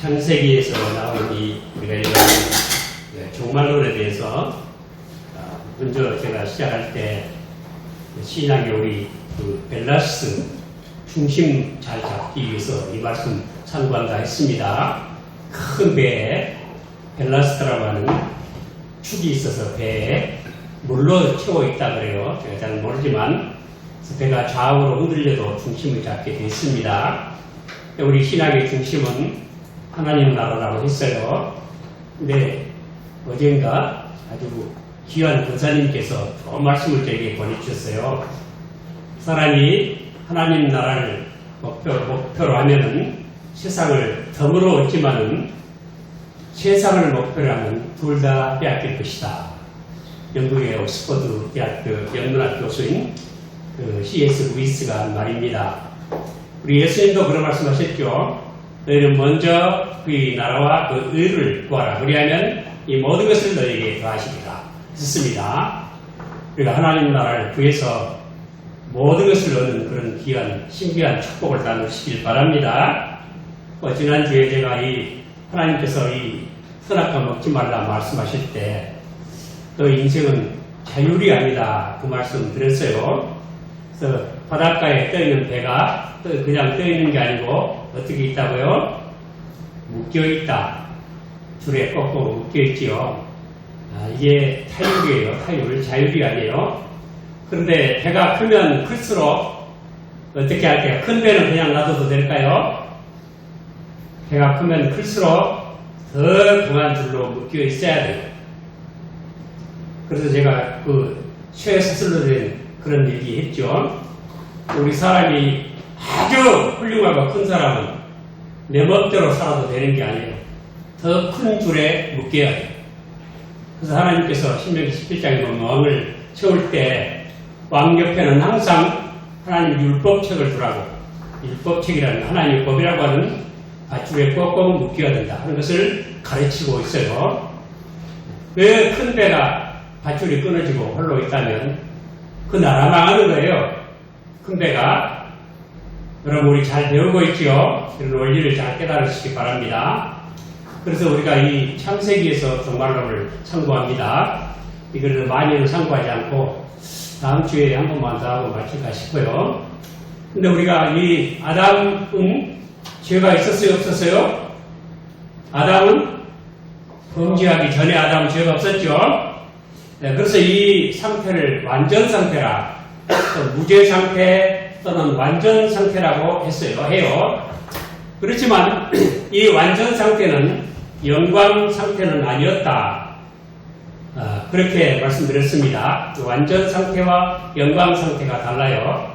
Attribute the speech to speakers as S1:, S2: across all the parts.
S1: 창세기에서 나온 우리가 읽은 종말론에 대해서 먼저 제가 시작할 때 신약의 우리 벨라스 중심 잘 잡기 위해서 이 말씀 참고한다 했습니다. 큰 배에 벨라스트라고 하는 축이 있어서 배에 물로 채워 있다 그래요. 제가 잘 모르지만 배가 좌우로 흔들려도 중심을 잡게 되어 있습니다. 우리 신학의 중심은 하나님 나라라고 했어요. 근데 어젠가 아주 귀한 권사님께서 좋은 말씀을 저에게 보내주셨어요. 사람이 하나님 나라를 목표로 하면은 세상을 덤으로 얻지만은 세상을 목표로 하면 둘 다 빼앗길 것이다. 영국의 옥스퍼드 대학교 영문학 교수인 C.S. 루이스가 한 말입니다. 우리 예수님도 그런 말씀하셨죠. 너희는 먼저 그의 나라와 그 의를 구하라. 그리하면 이 모든 것을 너희에게 더하시리라 했습니다. 우리가 하나님 나라를 구해서 모든 것을 얻는 그런 귀한 신비한 축복을 나누시길 바랍니다. 지난주에 제가 하나님께서 이 선악과 먹지 말라 말씀하실 때 또 인생은 자율이 아니다 그 말씀 드렸어요. 그래서 바닷가에 떠있는 배가 그냥 떠있는 게 아니고 어떻게 있다고요? 묶여있다. 줄에 꼭꼭 묶여있지요. 이게 타율이에요. 타율. 자율이 아니에요. 그런데 배가 크면 클수록 어떻게 할까요? 큰 배는 그냥 놔둬도 될까요? 배가 크면 클수록 더 강한 줄로 묶여 있어야 돼요. 그래서 제가 쇠사슬로 된 그런 얘기 했죠. 우리 사람이 아주 훌륭하고 큰 사람은 내 멋대로 살아도 되는 게 아니에요. 더 큰 줄에 묶여야 돼요. 그래서 하나님께서 신명기 17장에 보면 왕을 세울 때 왕 옆에는 항상 하나님 율법책을 두라고, 율법책이라는 하나님의 법이라고 하는 밧줄에 꼭꼭 묶여야 된다 하는 것을 가르치고 있어요. 왜 큰 배가 밧줄이 끊어지고 홀로 있다면 그 나라 망하는 거예요. 큰 배가. 여러분 우리 잘 배우고 있죠? 이런 원리를 잘 깨달으시기 바랍니다. 그래서 우리가 이 창세기에서 종말론을 참고합니다. 이걸 많이는 참고하지 않고 다음 주에 한 번만 더 하고 마칠까 싶어요. 근데 우리가 이 아담은 죄가 있었어요? 없었어요? 아담은 범죄하기 전에 아담은 죄가 없었죠? 네, 그래서 이 상태를 완전 상태라, 무죄 상태 또는 완전 상태라고 해요. 그렇지만 이 완전 상태는 영광 상태는 아니었다. 그렇게 말씀드렸습니다. 완전 상태와 영광 상태가 달라요.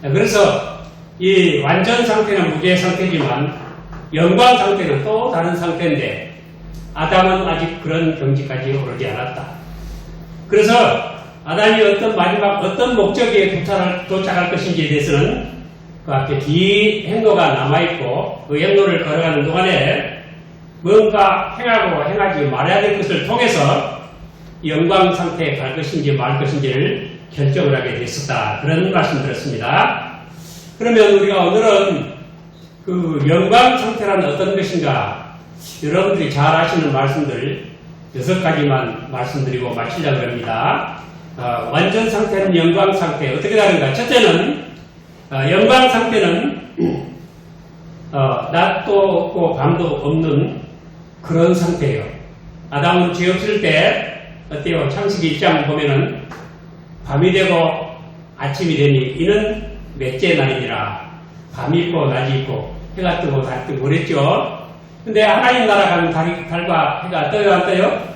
S1: 그래서 이 완전 상태는 무죄 상태지만 영광 상태는 또 다른 상태인데 아담은 아직 그런 경지까지 오르지 않았다. 그래서 아담이 어떤 목적에 도착할 것인지에 대해서는 그 앞에 뒤 행로가 남아있고 그 행로를 걸어가는 동안에 뭔가 행하고 행하지 말아야 될 것을 통해서 영광 상태에 갈 것인지 말 것인지를 결정을 하게 됐었다. 그런 말씀 드렸습니다. 그러면 우리가 오늘은 그 영광 상태란 어떤 것인가 여러분들이 잘 아시는 말씀들 6가지만 말씀드리고 마치려고 합니다. 완전 상태는 영광 상태. 어떻게 다른가? 첫째는, 영광 상태는, 낮도 없고 밤도 없는 그런 상태예요. 아담은 죄 없을 때, 어때요? 창세기 1장 보면은, 밤이 되고 아침이 되니, 이는 넷째 날이니라. 밤이 있고 낮이 있고, 해가 뜨고 달 뜨고 그랬죠? 근데 하나님 나라 가면 달과 해가 떠요, 안 떠요?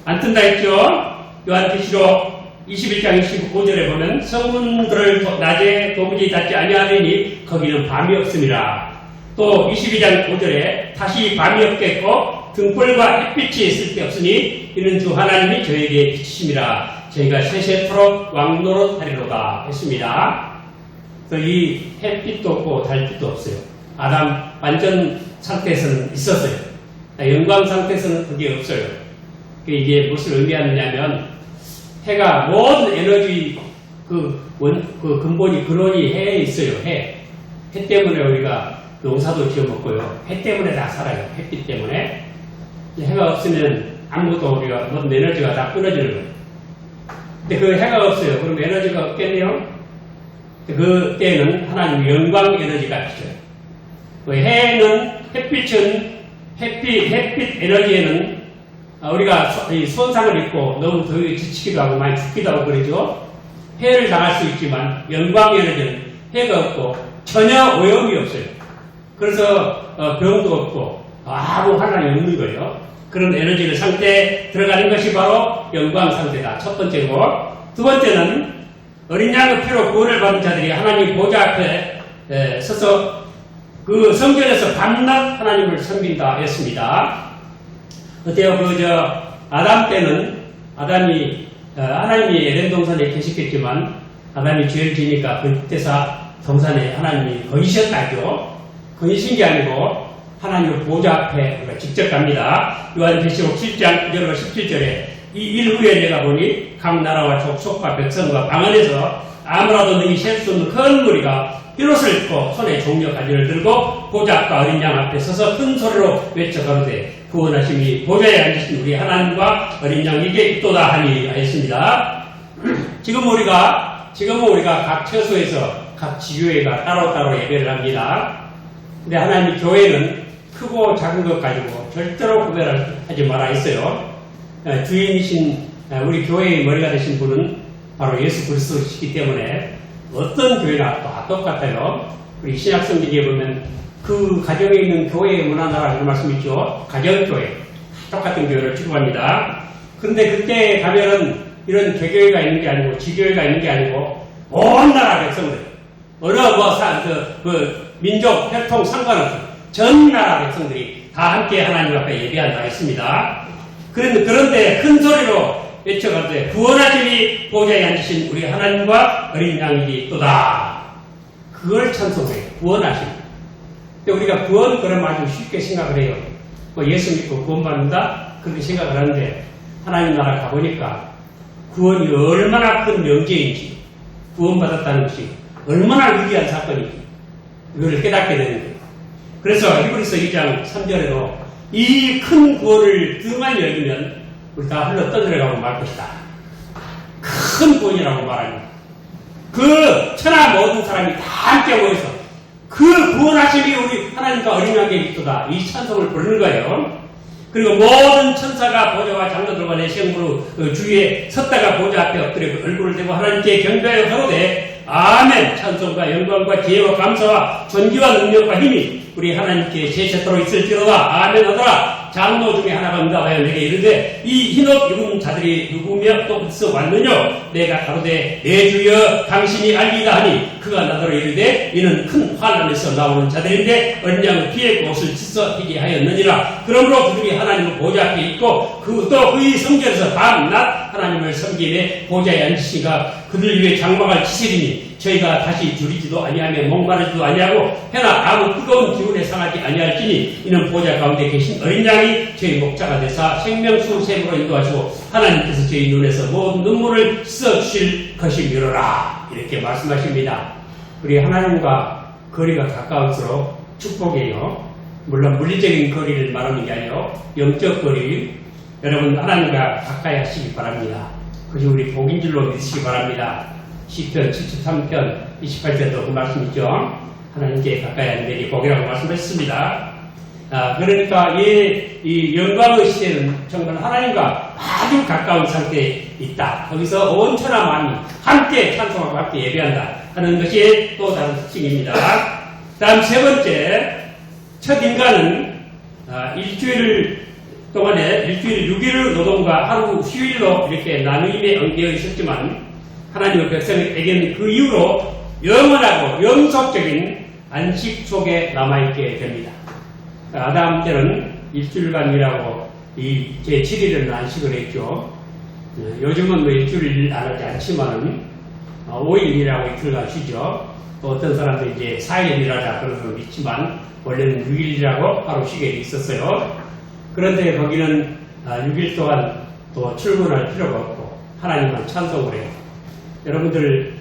S1: 안 뜬다 했죠? 요한계시록 21장 25절에 보면 성문들을 낮에 도무지 닫지 아니하리니 거기는 밤이 없음이라. 또 22장 5절에 다시 밤이 없겠고 등불과 햇빛이 쓸데없으니 이는 주 하나님이 저에게 비치심이라. 저희가 세세토록 왕노릇하리로다 했습니다. 이 햇빛도 없고 달빛도 없어요. 아담 완전 상태에서는 있었어요. 영광 상태에서는 그게 없어요. 이게 무엇을 의미하느냐면 해가 모든 에너지 근본이 근원이 해에 있어요. 해 때문에 우리가 농사도 지어먹고요. 해 때문에 다 살아요. 햇빛 때문에. 해가 없으면 아무것도 우리가 모든 에너지가 다 끊어지는 거예요. 근데 그 해가 없어요. 그럼 에너지가 없겠네요? 그때는 하나님 영광 에너지가 필요해요. 그 해는, 햇빛 에너지에는 우리가 손상을 입고 너무 더위에 지치기도 하고 많이 죽기도 하고 그러죠. 해를 당할 수 있지만 영광 에너지는 해가 없고 전혀 오염이 없어요. 그래서 병도 없고 아무 환란이 없는 거예요. 그런 에너지를 상태에 들어가는 것이 바로 영광 상태다. 첫 번째고, 두 번째는 어린 양의 피로 구원을 받은 자들이 하나님 보좌 앞에 서서 그 성전에서 밤낮 하나님을 섬긴다 했습니다. 어때요? 아담 때는 하나님이 에덴 동산에 계셨겠지만 아담이 죄를 지니까 그때서 동산에 하나님이 거이셨다죠. 거이신 게 아니고 하나님의 보좌 앞에 우리가 직접 갑니다. 요한계시록 7장 17절에 이 일후에 내가 보니 각 나라와 족속과 백성과 방 안에서 아무라도 능히 셀 수 없는 큰 무리가 흰옷을 입고 손에 종려 가지를 들고 보좌 앞과 어린 양 앞에 서서 큰 소리로 외쳐 가로되 구원하심이 보좌에 앉으신 우리 하나님과 어린 양에게 있도다 하니 하였습니다. 지금은 우리가 각 처소에서 각 지교회가 따로따로 예배를 합니다. 근데 하나님 교회는 크고 작은 것 가지고 절대로 구별하지 말아 있어요. 주인이신 우리 교회의 머리가 되신 분은 바로 예수 그리스도이시기 때문에 어떤 교회나 다 똑같아요. 우리 신약 성경에 보면 그 가정에 있는 교회의 문화나라는 말씀 있죠. 가정교회. 똑같은 교회를 추구합니다. 그런데 그때 가면은 이런 개교회가 있는 게 아니고 지교회가 있는 게 아니고 온 나라 백성들 어느 민족, 혈통 상관없이 전 나라 백성들이 다 함께 하나님 앞에 예배한다 했습니다. 그런데 큰 소리로 외쳐가되 구원하심이 보좌에 앉으신 우리 하나님과 어린 양이 있도다. 그걸 찬송해요. 구원하심. 근데 우리가 구원 그런 말 좀 쉽게 생각을 해요. 예수 믿고 구원받는다? 그렇게 생각을 하는데 하나님 나라 가보니까 구원이 얼마나 큰 명제인지 구원받았다는 것이 얼마나 위대한 사건인지 이걸 깨닫게 되는 거예요. 그래서 히브리서 2장 3절에도 이 큰 구원을 등만 열리면 우리 다 흘러 떠들어가고 말 것이다. 큰 구원이라고 말합니다. 그 천하 모든 사람이 다 함께 모여서 그 구원하심이 우리 하나님과 어린 양에게 있도다. 이 찬송을 부르는 거예요. 그리고 모든 천사가 보좌와 장로들과 내시경으로 주위에 섰다가 보좌 앞에 엎드려 얼굴을 대고 하나님께 경배하여 가로되 아멘. 찬송과 영광과 지혜와 감사와 존귀와 능력과 힘이 우리 하나님께 제세토록 있을지로다. 아멘 하더라. 장로 중에 하나가 응답하여 내게 이르되 이 흰옷 입은 자들이 누구며 또 어디서 왔느냐. 내가 가로되 내 주여 당신이 알리다 하니 그가 나더러 이르되 이는 큰 환난에서 나오는 자들인데 어린 양의 피에 옷을 찢어 희게 하였느니라. 그러므로 그들이 하나님의 보좌 앞에 있고 또 그의 성전에서 밤낮 하나님을 섬기며 보좌에 앉으시니까 그들 위에 장막을 치시리니 저희가 다시 줄이지도 아니하며 목마르지도 아니하고 해나 아무 뜨거운 기운에 상하지 아니할지니 이는 보좌 가운데 계신 어린 양이 저희 목자가 되사 생명수 샘으로 인도하시고 하나님께서 저희 눈에서 모든 눈물을 씻어주실 것이미로라. 이렇게 말씀하십니다. 우리 하나님과 거리가 가까울수록 축복이에요. 물론 물리적인 거리를 말하는 게 아니고 영적 거리. 여러분 하나님과 가까이 하시기 바랍니다. 그것이 우리 복인 줄로 믿으시기 바랍니다. 시편 73편 28절도 그 말씀 있죠. 하나님께 가까이 하는 데이 복이라고 말씀했습니다. 그러니까 이 영광의 시대는 정말 하나님과 아주 가까운 상태에 있다. 거기서 온 천하 만이 함께 찬송하고 함께 예배한다 하는 것이 또 다른 특징입니다. 다음 세 번째, 첫 인간은 일주일 동안에 일주일 6일 노동과 하루 휴일로 이렇게 나누임에 엉겨 있었지만 하나님의 백성에게는 그 이후로 영원하고 영속적인 안식 속에 남아있게 됩니다. 아담 때는 일주일간 일하고 이 제7일은 안식을 했죠. 요즘은 뭐 일주일 안 하지 않지만은 5일 일하고 이틀간 쉬죠. 또 어떤 사람들 이제 4일 일하자 그런 사람 있지만 원래는 6일이라고 하루 쉬게 있었어요. 그런데 거기는 6일 동안 또 출근할 필요가 없고 하나님만 찬송을 해요. 여러분들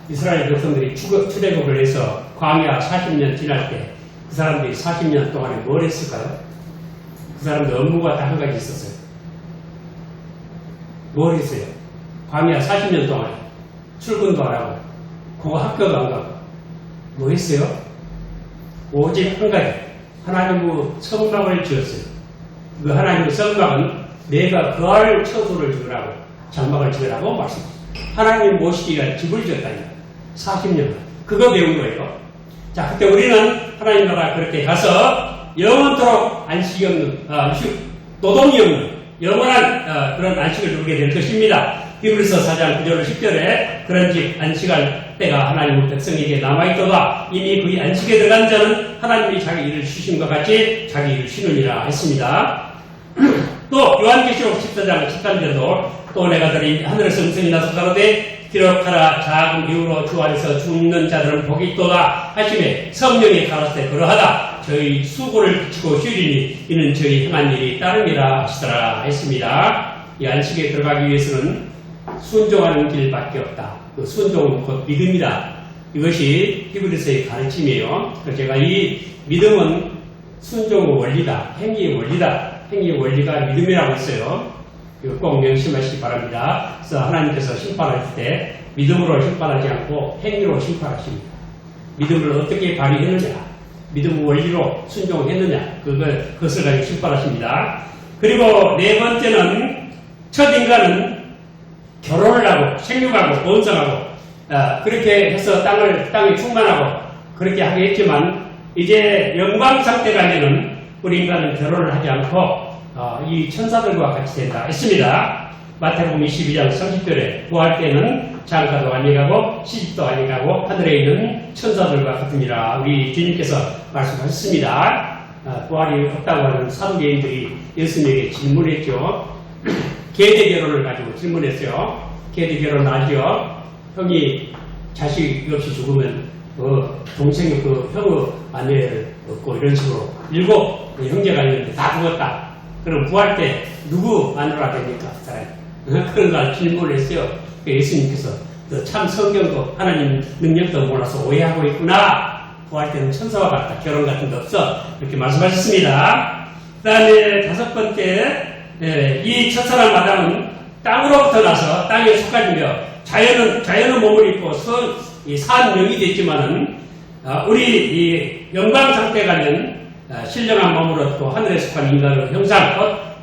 S1: 이스라엘 백성들이 출애굽을 해서 광야 40년 지날 때 그 사람들이 40년 동안에 뭘 했을까요? 그 사람들 업무가 딱 한 가지 있었어요. 뭘 했어요? 광야 40년 동안에 출근도 안 하고 그거 학교도 안 가고 뭐 했어요? 오직 한 가지 하나님의 성막을 지었어요. 그 하나님의 성막은 내가 거할 처소를 지으라고 장막을 지으라고 말씀하셨어요. 하나님 모시기가 집을 지었다니까 40년 그거 배운 거예요. 자, 그때 우리는 하나님 나라 그렇게 가서 영원토록 안식이 없는 노동이 없는 영원한 그런 안식을 누리게 될 것입니다. 히브리서 4장 9절 10절에 그런즉 안식할 때가 하나님의 백성에게 남아있도다. 이미 그 안식에 들어간 자는 하나님이 자기 일을 쉬심과 같이 자기 일을 쉬느니라 했습니다. 또 요한계시록 14장 13절도 또 내가 들이 하늘에서 음성이 나서 가로되 기록하라 작은 이후로 주 안에서 죽는 자들은 복이 있도다 하심에 성령이 가라사대 그러하다. 저희 수고를 그치고 쉬리니 이는 저희 행한 일이 따름이라 하시더라 했습니다. 이 안식에 들어가기 위해서는 순종하는 길밖에 없다. 그 순종은 곧 믿음이다. 이것이 히브리서의 가르침이에요. 그래서 제가 이 믿음은 순종의 원리다. 행위의 원리다. 행위의 원리가 믿음이라고 했어요. 이거 꼭 명심하시기 바랍니다. 그래서 하나님께서 심판하실 때 믿음으로 심판하지 않고 행위로 심판하십니다. 믿음을 어떻게 발휘했느냐, 믿음의 원리로 순종했느냐, 그것을 가지고 심판하십니다. 그리고 네 번째는 첫 인간은 결혼을 하고 생육하고 번성하고 그렇게 해서 땅에 충만하고 그렇게 하게 했지만 이제 영광 상태가 되는 우리 인간은 결혼을 하지 않고 이 천사들과 같이 된다 했습니다. 마태복음 22장 30절에 부활 때는 장가도 아니가고 시집도 아니가고 하늘에 있는 천사들과 같으니라 우리 주님께서 말씀하셨습니다. 부활이 없다고 하는 사두개인들이 예수님에게 질문했죠. 계대 결혼을 가지고 질문했어요. 계대 결혼 알죠? 형이 자식 없이 죽으면 동생이 그 형의 아내를 얻고 이런 식으로 7 형제가 있는데 다 죽었다. 그럼 구할 때 누구 마누라 됩니까? 그런 걸 질문을 했어요. 예수님께서 너 참 성경도 하나님 능력도 몰라서 오해하고 있구나. 구할 때는 천사와 같다. 결혼 같은 거 없어. 이렇게 말씀하셨습니다. 그 다음에 5번째 이 첫사람 아담은 땅으로부터 나서 땅에 속하며 자연은 몸을 입고 산 영이 됐지만은 우리 이 영광 상태 가면 신령한 몸으로 또 하늘에 속한 인간의 형상,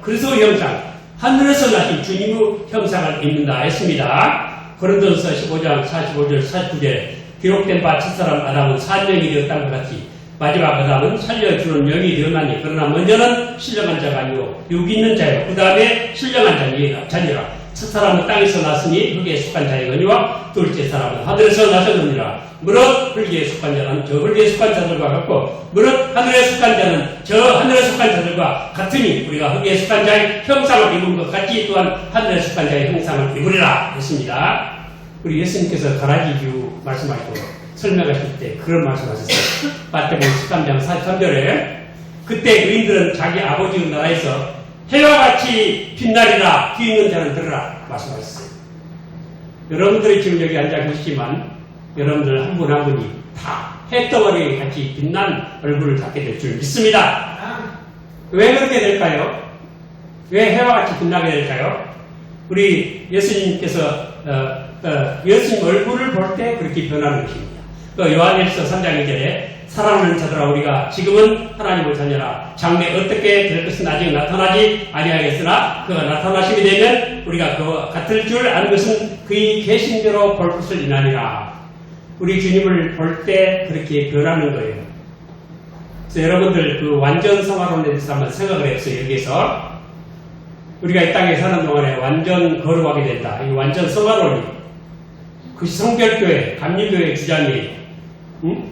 S1: 그리스도의 형상, 하늘에서 나신 주님의 형상을 입는다 했습니다. 고린도전서 15장 45절 49절에 기록된 바 첫사람 아담은 산영이 되었다는 것 같이 마지막 아담은 살려주는 영이 되었나니 그러나 먼저는 신령한 자가 아니고 육 있는 자요 그 다음에 신령한 자니라. 첫사람은 땅에서 났으니 흙에 속한 자이거니와 둘째 사람은 하늘에서 나셨느니라. 무릇 흙에 속한 자는 저 흙에 속한 자들과 같고 무릇 하늘에 속한 자는 저 하늘에 속한 자들과 같으니 우리가 흙에 속한 자의 형상을 입은 것 같이 또한 하늘에 속한 자의 형상을 입으리라 했습니다. 우리 예수님께서 가라지주 말씀하시고 설명하실 때 그런 말씀하셨어요. 마태복음 13장 43절에 그때 의인들은 자기 아버지의 나라에서 해와 같이 빛나리라. 귀 있는 자는 들으라 말씀하셨어요. 여러분들이 지금 여기 앉아 계시지만 여러분들 한 분 한 분이 다 해덩어리 같이 빛난 얼굴을 갖게 될 줄 믿습니다. 왜 그렇게 될까요? 왜 해와 같이 빛나게 될까요? 우리 예수님께서 예수님 얼굴을 볼 때 그렇게 변하는 것입니다. 또 요한일서 3장 2절에 사랑하는 자들아 우리가 지금은 하나님을 자녀라. 장래 어떻게 될 것은 아직 나타나지 아니하겠으나 그가 나타나시게 되면 우리가 그와 같을 줄 아는 것은 그의 계신대로 볼 것을 인하니라. 우리 주님을 볼 때 그렇게 변하는 거예요. 그래서 여러분들 그 완전 성화론에 대해서 한번 생각을 해보세요. 여기에서 우리가 이 땅에 사는 동안에 완전 거룩하게 된다. 이 완전 성화론이 그것이 성결교회, 감리교회의 주장이에요. 응?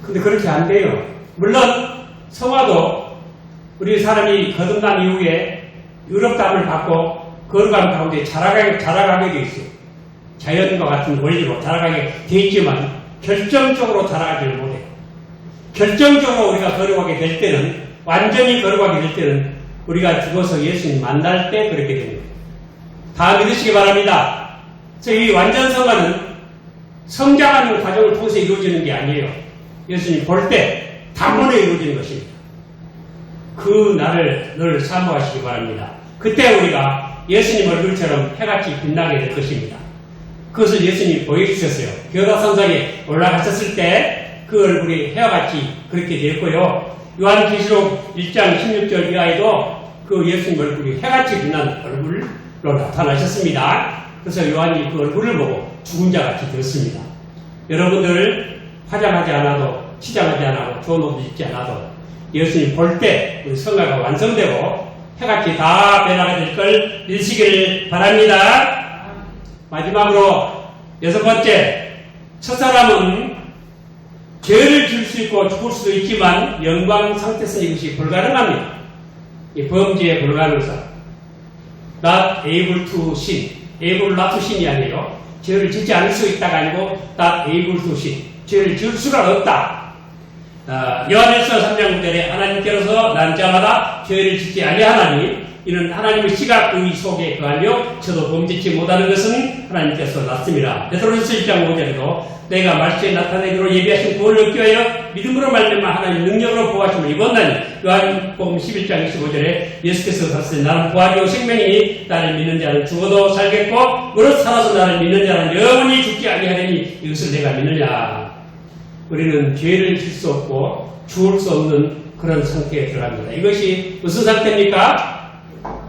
S1: 근데 그렇게 안 돼요. 물론 성화도 우리 사람이 거듭난 이후에 의롭다함을 받고 거룩함 가운데 자라가게 돼 있어요. 자연과 같은 원리로 자라가게 돼 있지만 결정적으로 자라가지를 못해요. 결정적으로 우리가 거룩하게 될 때는 완전히 거룩하게 될 때는 우리가 죽어서 예수님 만날 때 그렇게 됩니다. 다 믿으시기 바랍니다. 이 완전 성화는 성장하는 과정을 통해서 이루어지는 게 아니에요. 예수님 볼 때 단번에 이루어지는 것입니다. 그 날을 늘 사모하시기 바랍니다. 그때 우리가 예수님 얼굴처럼 해같이 빛나게 될 것입니다. 그것을 예수님이 보여주셨어요. 겨다산상에 올라가셨을 때 그 얼굴이 해와같이 그렇게 되었고요. 요한계시록 1장 16절 이하에도 그 예수님 얼굴이 해같이 빛난 얼굴로 나타나셨습니다. 그래서 요한이 그 얼굴을 보고 죽은 자같이 되었습니다. 여러분들 화장하지 않아도 치장하지 않아도 좋은 옷 입지 않아도 예수님 볼 때 우리 성화가 완성되고 해같이 다 변화가 될 걸 믿으시길 바랍니다. 마지막으로 6번째, 첫사람은 죄를 질 수 있고 죽을 수도 있지만 영광 상태에서 이것이 불가능합니다. 이 범죄의 불가능성. Not able to sin. able not to sin이 아니에요. 죄를 짓지 않을 수 있다가 아니고 not able to sin. 죄를 지을 수가 없다. 요한일서 3장 9절에 하나님께로서 난 자마다 죄를 짓지 아니하나니 이는 하나님의 시각 의의 속에 거하며 저도 범죄치 못하는 것은 하나님께서 낫습니다. 베드로전서 1장 5절에도 내가 말씀에 나타내기로 예비하신 구원을 얻기 위하여 믿음으로 말미암아 하나님 능력으로 보호하심을 입었나니 요한복음 11장 25절에 예수께서 가르치신 나는 부활이요 생명이니 나를 믿는 자는 죽어도 살겠고 무릇 살아서 나를 믿는 자는 영원히 죽지 아니하리니 이것을 내가 믿느냐. 우리는 죄를 질 수 없고 죽을 수 없는 그런 상태에 들어갑니다. 이것이 무슨 상태입니까?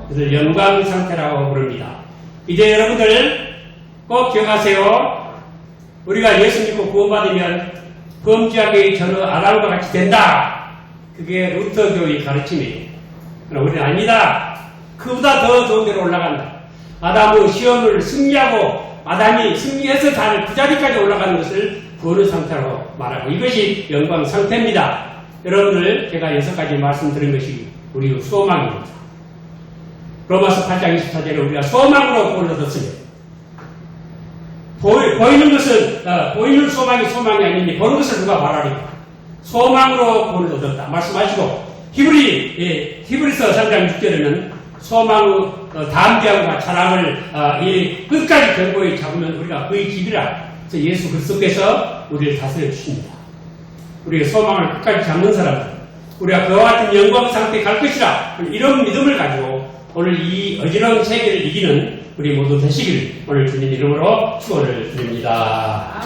S1: 그래서 영광 상태라고 부릅니다. 이제 여러분들 꼭 기억하세요. 우리가 예수 믿고 구원받으면 범죄하기 전후 아담과 같이 된다. 그게 루터 교의 가르침이에요. 그러나 우리는 아니다. 그보다 더 좋은 데로 올라간다. 아담의 시험을 승리하고 아담이 승리해서 다른 그 자리까지 올라가는 것을 구원의 상태라고 말하고 이것이 영광 상태입니다. 여러분들 제가 6가지 말씀드린 것이 우리의 소망입니다. 로마서 8장 24절에 우리가 소망으로 구원을 얻었습니다. 보이는 것은 보이는 소망이 아닌데 보는 것을 누가 말하리까? 소망으로 구원을 얻었다 말씀하시고 히브리서 3장 6절에는 소망의 담대함과 자랑을 끝까지 견고히 잡으면 우리가 그의 집이라. 그래서 예수 그리스도께서 우리를 다스려 주십니다. 우리의 소망을 끝까지 잡는 사람들, 우리가 그와 같은 영광 상태에 갈 것이라. 이런 믿음을 가지고 오늘 이 어지러운 세계를 이기는 우리 모두 되시길 오늘 주님 이름으로 축원을 드립니다.